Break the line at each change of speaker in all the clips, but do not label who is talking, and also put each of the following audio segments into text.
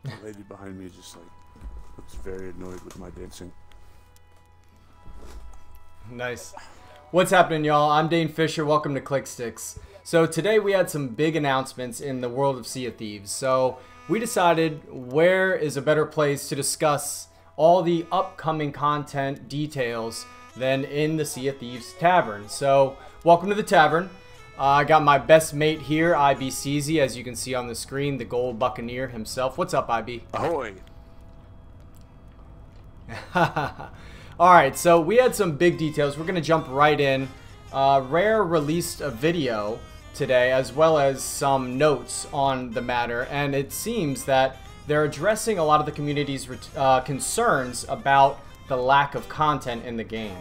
The lady behind me just like looks very annoyed with my dancing.
Nice. What's happening, y'all? I'm Dane Fisher. Welcome to ClickStix. So today we had some big announcements in the world of Sea of Thieves. So we decided where is a better place to discuss all the upcoming content details than in the Sea of Thieves Tavern. So welcome to the Tavern. I got my best mate here, IBCZ, as you can see on the screen, the gold buccaneer himself. What's up, IB?
Ahoy!
Alright, so we had some big details. We're going to jump right in. Rare released a video today, as well as some notes on the matter, and it seems that they're addressing a lot of the community's concerns about the lack of content in the game.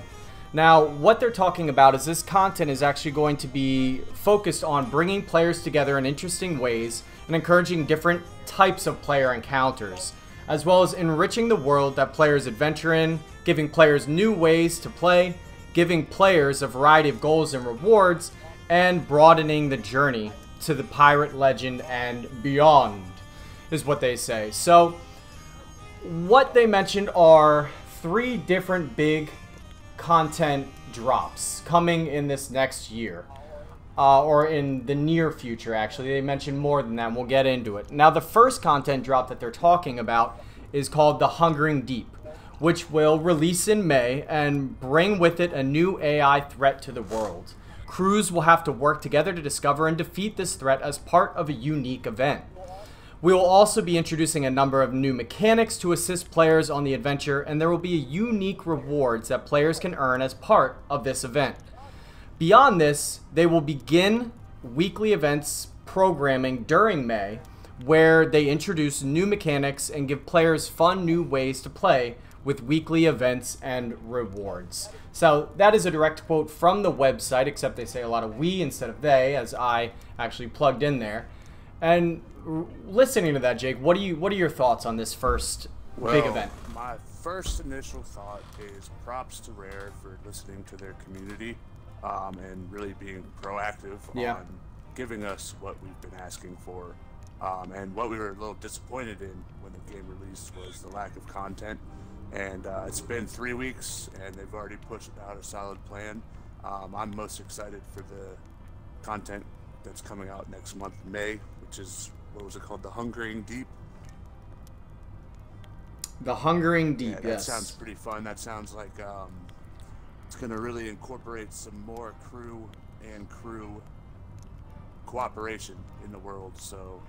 Now, what they're talking about is this content is actually going to be focused on bringing players together in interesting ways and encouraging different types of player encounters, as well as enriching the world that players adventure in, giving players new ways to play, giving players a variety of goals and rewards, and broadening the journey to the pirate legend and beyond, is what they say. So, what they mentioned are 3 different big content drops coming in this next year, or in the near future. Actually, they mentioned more than that, and we'll get into it. Now, the first content drop that they're talking about is called the Hungering Deep, which will release in May and bring with it a new AI threat to the world. Crews will have to work together to discover and defeat this threat as part of a unique event. We will also be introducing a number of new mechanics to assist players on the adventure, and there will be unique rewards that players can earn as part of this event. Beyond this, they will begin weekly events programming during May, where they introduce new mechanics and give players fun new ways to play with weekly events and rewards. So that is a direct quote from the website, except they say a lot of we instead of they, as I actually plugged in there. And listening to that, Jake, what are your thoughts on this first big event?
My first initial thought is props to Rare for listening to their community and really being proactive on giving us what we've been asking for. And what we were a little disappointed in when the game released was the lack of content. And it's been 3 weeks, and they've already pushed out a solid plan. I'm most excited for the content that's coming out next month, May, which is, what was it called? The Hungering Deep?
The Hungering Deep,
yeah,
yes.
That sounds pretty fun. That sounds like it's going to really incorporate some more crew and crew cooperation in the world. So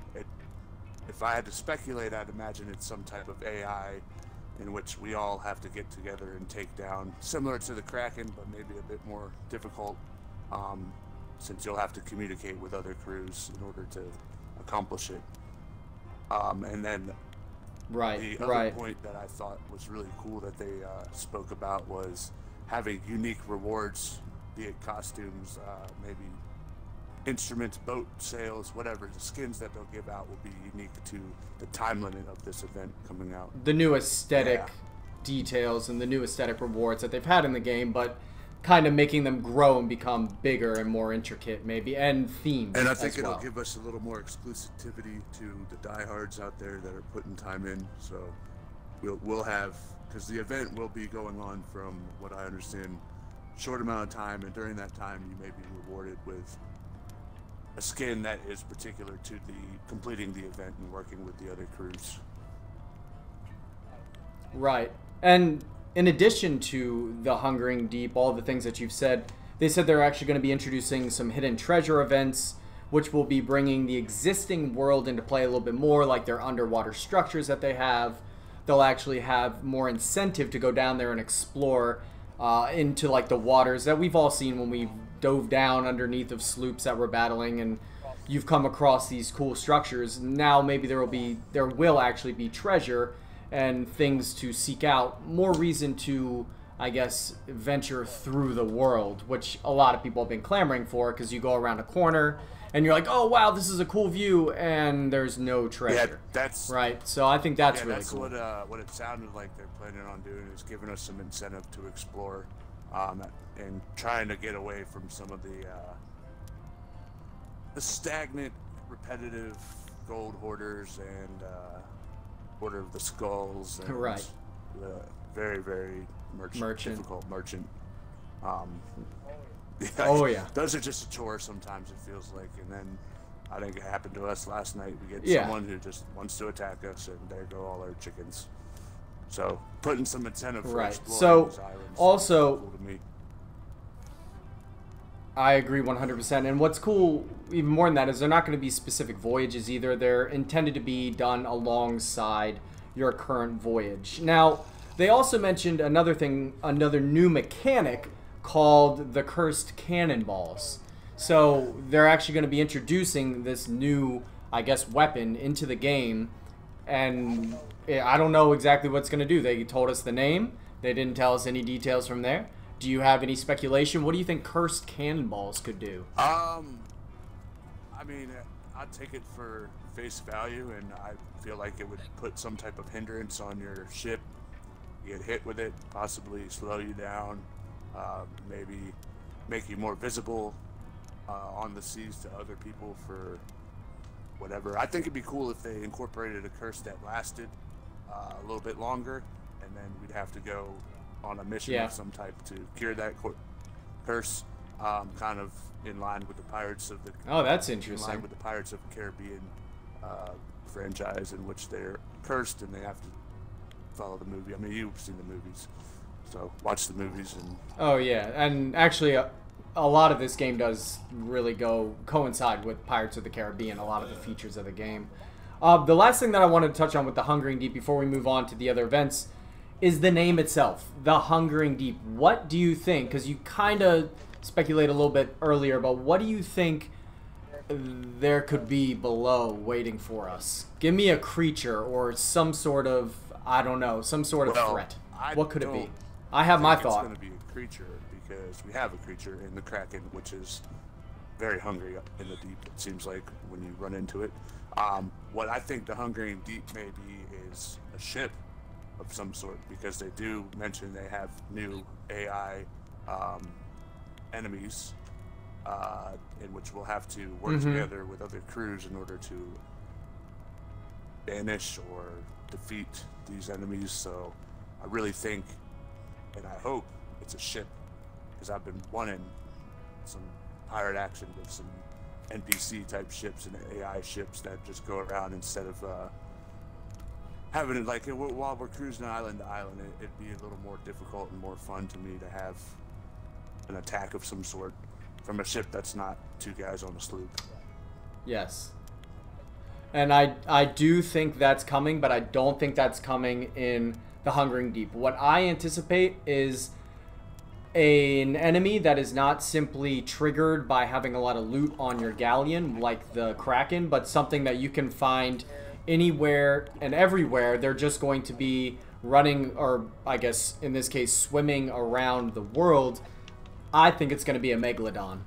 if I had to speculate, I'd imagine it's some type of AI in which we all have to get together and take down, similar to the Kraken, but maybe a bit more difficult, since you'll have to communicate with other crews in order to accomplish it. And then the other point that I thought was really cool that they spoke about was having unique rewards, be it costumes, maybe instruments, boat sales, whatever. The skins that they'll give out will be unique to the time limit of this event coming out.
The new aesthetic details and the new aesthetic rewards that they've had in the game, but kind of making them grow and become bigger and more intricate, maybe, and themed.
And I think it'll give us a little more exclusivity to the diehards out there that are putting time in. So we'll have, because the event will be going on from what I understand, short amount of time, and during that time you may be rewarded with a skin that is particular to the completing the event and working with the other crews.
Right. And in addition to the Hungering Deep, all the things that you've said, they said they're actually going to be introducing some hidden treasure events, which will be bringing the existing world into play a little bit more, like their underwater structures that they have. They'll actually have more incentive to go down there and explore into like the waters that we've all seen when we've dove down underneath of sloops that we're battling, and you've come across these cool structures. Now maybe there will actually be treasure and things to seek out, more reason to, I guess, venture through the world, which a lot of people have been clamoring for, because you go around a corner and you're like, oh wow, this is a cool view, and there's no treasure.
Yeah, that's
right. So I think that's really
that's
cool.
What it sounded like they're planning on doing is giving us some incentive to explore, and trying to get away from some of the stagnant, repetitive gold hoarders and Order of the Skulls, and
Right.
the very, very difficult merchant. Yeah,
Oh yeah.
Those are just a chore sometimes, it feels like. And then I think it happened to us last night. We get someone who just wants to attack us, and there go all our chickens. So putting some incentive for exploring these islands.
Also,
cool to me.
I agree 100%. And what's cool, even more than that, is they're not going to be specific voyages either. They're intended to be done alongside your current voyage. Now, they also mentioned another thing, another new mechanic called the Cursed Cannonballs. So they're actually going to be introducing this new, I guess, weapon into the game. And I don't know exactly what it's going to do. They told us the name. They didn't tell us any details from there. Do you have any speculation? What do you think Cursed Cannonballs could do?
I mean, I'd take it for face value, and I feel like it would put some type of hindrance on your ship. You get hit with it, possibly slow you down, maybe make you more visible on the seas to other people for whatever. I think it'd be cool if they incorporated a curse that lasted a little bit longer, and then we'd have to go on a mission of some type to cure that curse, kind of in line with the Pirates of the...
Oh, that's interesting.
In line with the Pirates of the Caribbean franchise, in which they're cursed and they have to follow the movie. I mean, you've seen the movies, so watch the movies and...
Oh, yeah, and actually... a lot of this game does really coincide with Pirates of the Caribbean, a lot of the features of the game. The last thing that I wanted to touch on with the Hungering Deep before we move on to the other events is the name itself, the Hungering Deep. What do you think? Because you kind of speculated a little bit earlier, but what do you think there could be below waiting for us? Give me a creature or some sort of, I don't know, some sort of threat. What could it be? I have my thought.
It's going to be a creature, because we have a creature in the Kraken, which is very hungry in the deep, it seems like, when you run into it. What I think the Hungering Deep may be is a ship of some sort, because they do mention they have new AI enemies in which we'll have to work together with other crews in order to banish or defeat these enemies. So I really think, and I hope, it's a ship, because I've been wanting some pirate action with some NPC type ships and AI ships that just go around instead of having it like while we're cruising island to island. It'd be a little more difficult and more fun to me to have an attack of some sort from a ship that's not two guys on a sloop.
Yes. And I do think that's coming, but I don't think that's coming in the Hungering Deep. What I anticipate is an enemy that is not simply triggered by having a lot of loot on your galleon like the Kraken, but something that you can find anywhere and everywhere. They're just going to be running, or I guess in this case swimming around the world. I think it's going to be a Megalodon.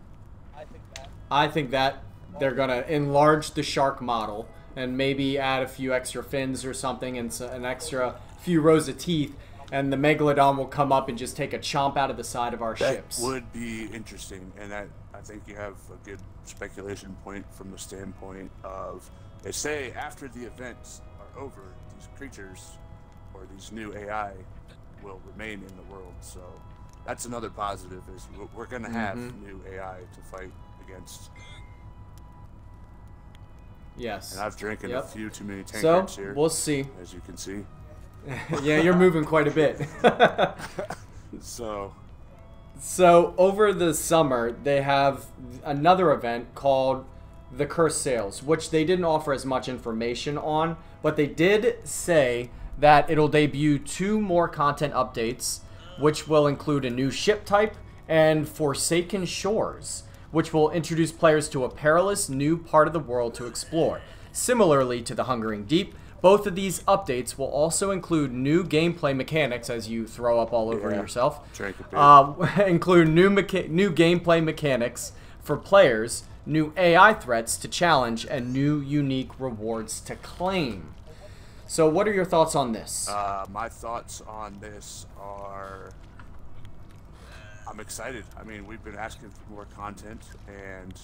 I think that they're going to enlarge the shark model and maybe add a few extra fins or something and an extra few rows of teeth, and the Megalodon will come up and just take a chomp out of the side of our ships.
That would be interesting, and I think you have a good speculation point from the standpoint of, they say after the events are over, these creatures or these new AI will remain in the world. So that's another positive, is we're going to have new AI to fight against.
Yes.
And I've drinking a few too many tankards here.
We'll see.
As you can see.
Yeah, you're moving quite a bit.
So
over the summer, they have another event called the Cursed Sails, which they didn't offer as much information on, but they did say that it'll debut 2 more content updates, which will include a new ship type and Forsaken Shores, which will introduce players to a perilous new part of the world to explore. Similarly to the Hungering Deep, both of these updates will also include new gameplay mechanics, as you throw up all over yourself. Include new gameplay mechanics for players, new AI threats to challenge, and new unique rewards to claim. So what are your thoughts on this?
My thoughts on this are, I'm excited. I mean, we've been asking for more content, and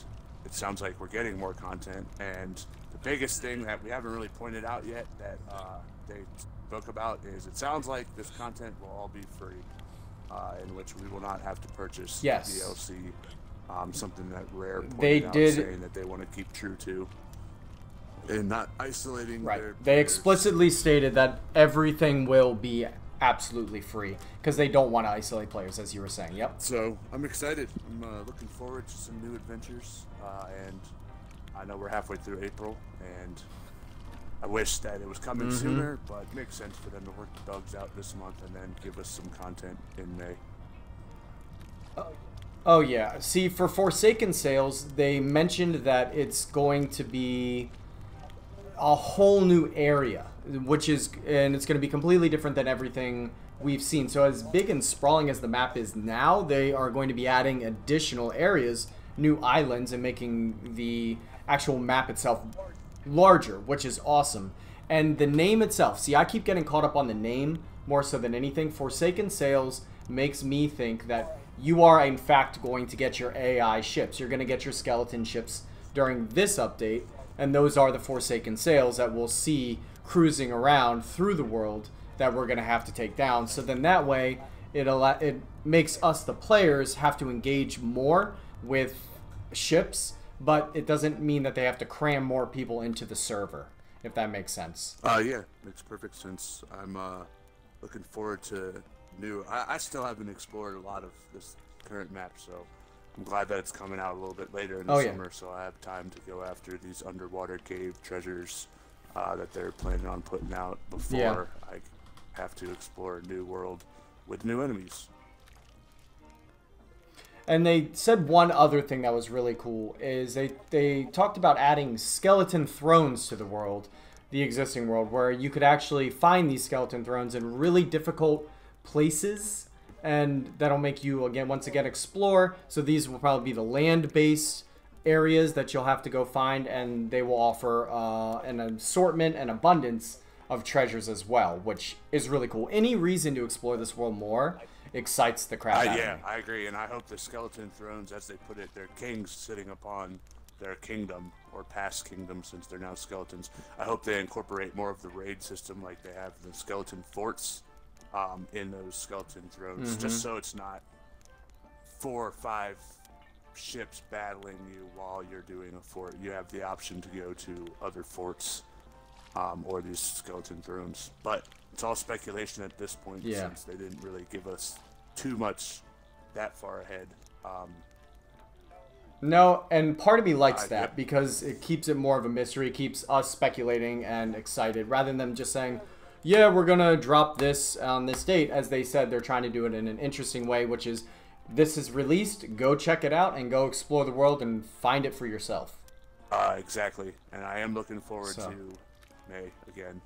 it sounds like we're getting more content. And the biggest thing that we haven't really pointed out yet that they spoke about is it sounds like this content will all be free, in which we will not have to purchase DLC. Something that Rare pointed out, saying that they want to keep true to, and not isolating.
Right.
Their
They explicitly stated that everything will be absolutely free because they don't want to isolate players, as you were saying. Yep.
So I'm excited. I'm looking forward to some new adventures, and I know we're halfway through April, and I wish that it was coming sooner, but it makes sense for them to work the bugs out this month and then give us some content in May.
Oh yeah. See, for Forsaken sales, they mentioned that it's going to be a whole new area, and it's going to be completely different than everything we've seen. So as big and sprawling as the map is now, they are going to be adding additional areas, new islands, and making the actual map itself larger, which is awesome. And the name itself, see, I keep getting caught up on the name more so than anything. Forsaken Sails makes me think that you are in fact going to get your AI ships. You're going to get your skeleton ships during this update, and those are the Forsaken Sails that we'll see cruising around through the world that we're going to have to take down. So then that way it makes us, the players, have to engage more with ships, but it doesn't mean that they have to cram more people into the server, if that makes sense.
Yeah, makes perfect sense. I'm looking forward to new. I still haven't explored a lot of this current map, so I'm glad that it's coming out a little bit later in the summer, so I have time to go after these underwater cave treasures that they're planning on putting out before I have to explore a new world with new enemies.
And they said one other thing that was really cool is they talked about adding skeleton thrones to the world, the existing world, where you could actually find these skeleton thrones in really difficult places, and that'll make you once again explore. So these will probably be the land-based areas that you'll have to go find, and they will offer an assortment and abundance of treasures as well, which is really cool. Any reason to explore this world more excites the crap out of me.
Yeah, I agree, and I hope the skeleton thrones, as they put it, they're kings sitting upon their kingdom, or past kingdom since they're now skeletons. I hope they incorporate more of the raid system like they have the skeleton forts in those skeleton thrones, just so it's not 4 or 5 ships battling you while you're doing a fort. You have the option to go to other forts or these skeleton thrones, but it's all speculation at this point since they didn't really give us too much that far ahead.
No, and part of me likes that because it keeps it more of a mystery. It keeps us speculating and excited rather than them just saying, yeah, we're going to drop this on this date. As they said, they're trying to do it in an interesting way, which is this is released, go check it out and go explore the world and find it for yourself.
Exactly. And I am looking forward to May again.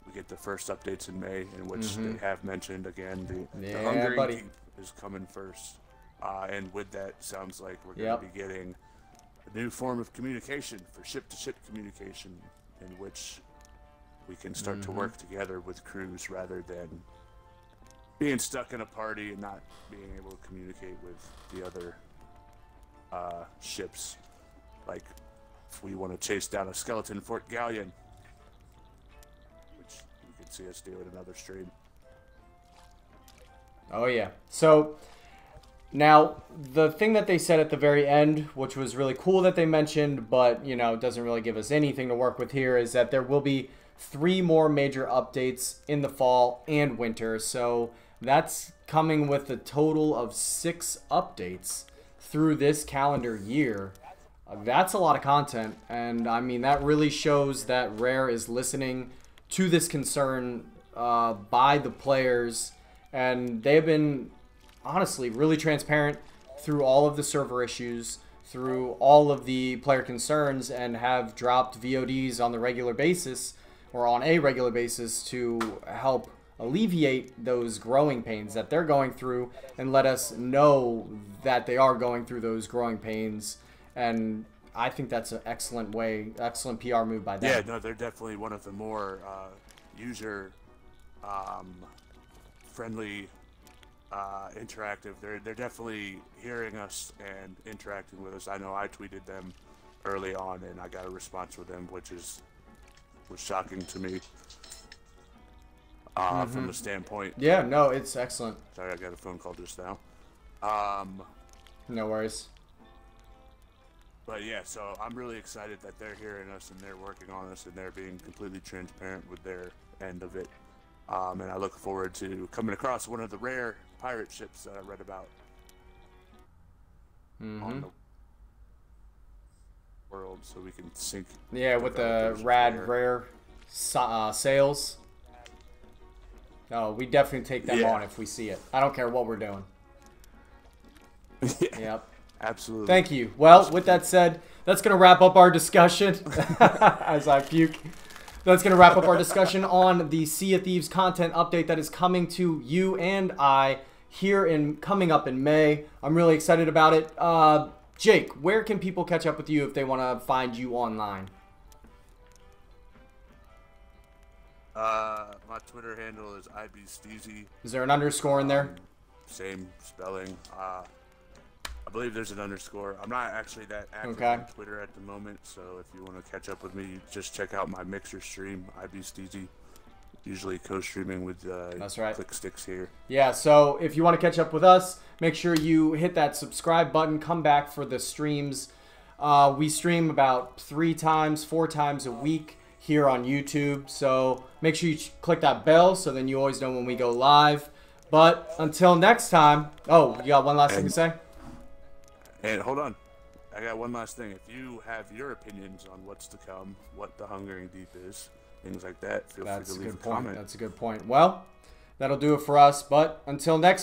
We get the first updates in May, in which they have mentioned again the Hungry Deep is coming first. And with that, sounds like we're going to be getting a new form of communication for ship-to-ship communication, in which we can start to work together with crews rather than being stuck in a party and not being able to communicate with the other ships. Like, if we want to chase down a skeleton fort galleon, which you can see us do in another stream.
Oh yeah. So now the thing that they said at the very end, which was really cool that they mentioned, but you know, doesn't really give us anything to work with here, is that there will be 3 more major updates in the fall and winter. So that's coming with a total of 6 updates through this calendar year. That's a lot of content, and I mean that really shows that Rare is listening to this concern by the players, and they've been honestly really transparent through all of the server issues, through all of the player concerns, and have dropped VODs on the regular basis, or on a regular basis, to help alleviate those growing pains that they're going through and let us know that they are going through those growing pains. And I think that's an excellent PR move by them.
Yeah, no, they're definitely one of the more user friendly, interactive. They're definitely hearing us and interacting with us. I know I tweeted them early on, and I got a response with them, which was shocking to me. From the standpoint.
Yeah, no, it's excellent.
Sorry, I got a phone call just now.
No worries.
But yeah, so I'm really excited that they're hearing us and they're working on us and they're being completely transparent with their end of it. And I look forward to coming across one of the rare pirate ships that I read about on the world, so we can sink.
Yeah, with the rare sails. No, we definitely take them on if we see it. I don't care what we're doing. Yep.
Absolutely.
Thank you. Well, with that said, that's going to wrap up our discussion. As I puke. That's going to wrap up our discussion on the Sea of Thieves content update that is coming to you and I here coming up in May. I'm really excited about it. Jake, where can people catch up with you if they want to find you online?
My Twitter handle is IBSteezy.
Is there an underscore in there?
Same spelling. I believe there's an underscore. I'm not actually that active on Twitter at the moment, so if you want to catch up with me, just check out my Mixer stream, IBSteezy. Usually co-streaming with
That's right.
ClickStix here.
Yeah, so if you want to catch up with us, make sure you hit that subscribe button. Come back for the streams. We stream about 4 times a week here on YouTube, so make sure you click that bell so then you always know when we go live. But until next time, oh, you got one last thing to say?
And hold on, I got one last thing. If you have your opinions on what's to come, what the Hungering Deep is, things like that, feel free to leave a comment.
That's a good point. Well, that'll do it for us, but until next